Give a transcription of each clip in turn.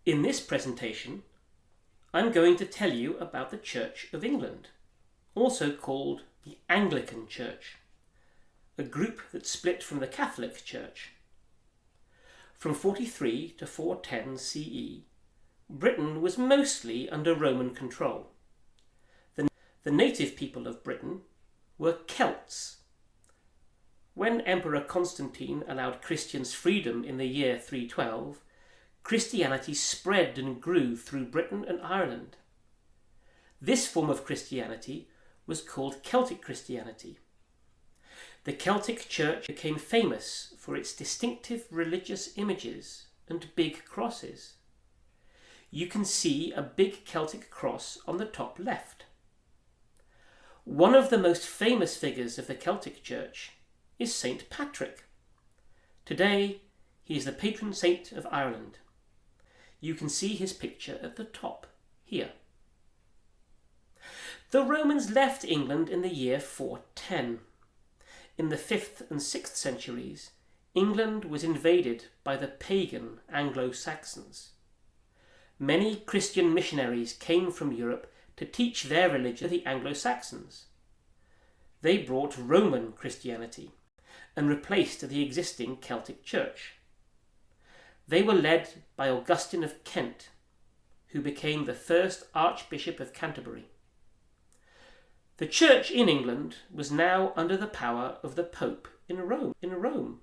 In this presentation, I'm going to tell you about the Church of England, also called the Anglican Church, a group that split from the Catholic Church. From 43 to 410 CE, Britain was mostly under Roman control. The native people of Britain were Celts. When Emperor Constantine allowed Christians freedom in the year 312, Christianity spread and grew through Britain and Ireland. This form of Christianity was called Celtic Christianity. The Celtic Church became famous for its distinctive religious images and big crosses. You can see a big Celtic cross on the top left. One of the most famous figures of the Celtic Church is St. Patrick. Today, he is the patron saint of Ireland. You can see his picture at the top here. The Romans left England in the year 410. In the 5th and 6th centuries, England was invaded by the pagan Anglo-Saxons. Many Christian missionaries came from Europe to teach their religion to the Anglo-Saxons. They brought Roman Christianity and replaced the existing Celtic Church. They were led by Augustine of Kent, who became the first Archbishop of Canterbury. The Church in England was now under the power of the Pope in Rome.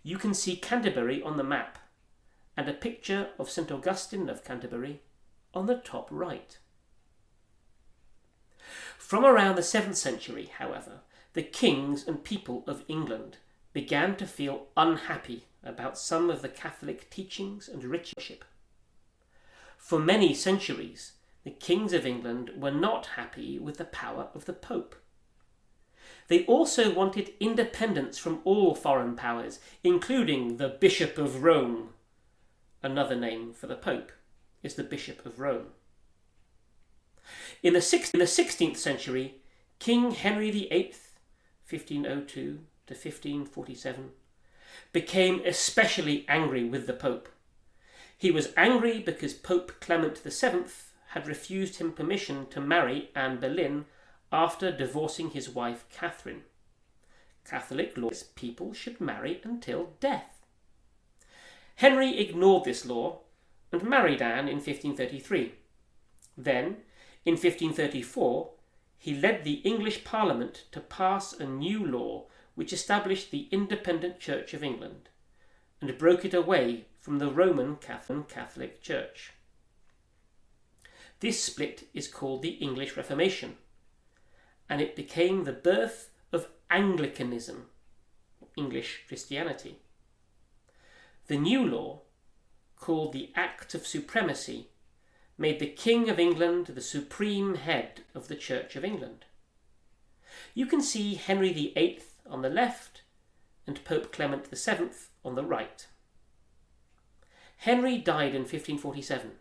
You can see Canterbury on the map and a picture of St. Augustine of Canterbury on the top right. From around the 7th century, however, the kings and people of England began to feel unhappy about some of the Catholic teachings and ritual. For many centuries, the kings of England were not happy with the power of the Pope. They also wanted independence from all foreign powers, including the Bishop of Rome. Another name for the Pope is the Bishop of Rome. In the 16th century, King Henry VIII, 1502 to 1547, became especially angry with the Pope. He was angry because Pope Clement VII had refused him permission to marry Anne Boleyn after divorcing his wife Catherine. Catholic law says people should marry until death. Henry ignored this law and married Anne in 1533. Then, in 1534, he led the English Parliament to pass a new law which established the independent Church of England and broke it away from the Roman Catholic Church. This split is called the English Reformation, and it became the birth of Anglicanism, English Christianity. The new law, called the Act of Supremacy, made the King of England the supreme head of the Church of England. You can see Henry VIII on the left and Pope Clement VII on the right. Henry died in 1547,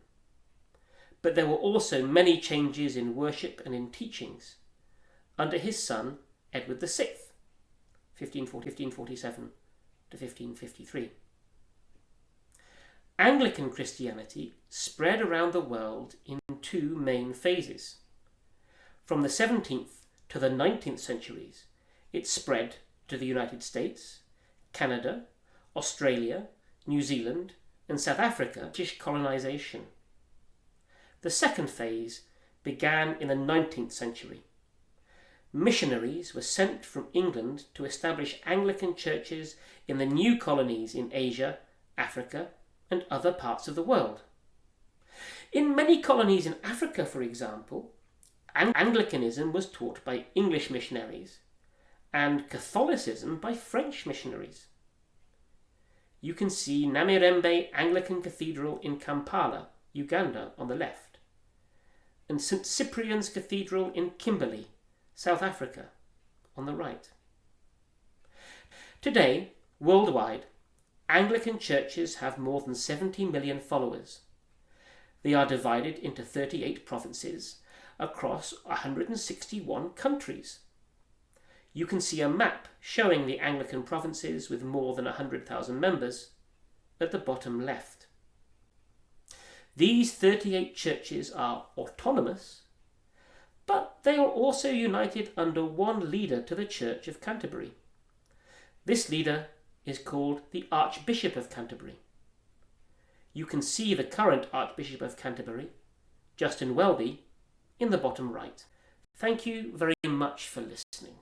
but there were also many changes in worship and in teachings under his son Edward VI, 1547 to 1553. Anglican Christianity spread around the world in two main phases. From the 17th to the 19th centuries, it spread to the United States, Canada, Australia, New Zealand, and South Africa, British colonization. The second phase began in the 19th century. Missionaries were sent from England to establish Anglican churches in the new colonies in Asia, Africa, and other parts of the world. In many colonies in Africa, for example, Anglicanism was taught by English missionaries and Catholicism by French missionaries. You can see Namirembe Anglican Cathedral in Kampala, Uganda on the left, and St. Cyprian's Cathedral in Kimberley, South Africa on the right. Today, worldwide, Anglican churches have more than 70 million followers. They are divided into 38 provinces across 161 countries. You can see a map showing the Anglican provinces with more than 100,000 members at the bottom left. These 38 churches are autonomous, but they are also united under one leader to the Church of Canterbury. This leader is called the Archbishop of Canterbury. You can see the current Archbishop of Canterbury, Justin Welby, in the bottom right. Thank you very much for listening.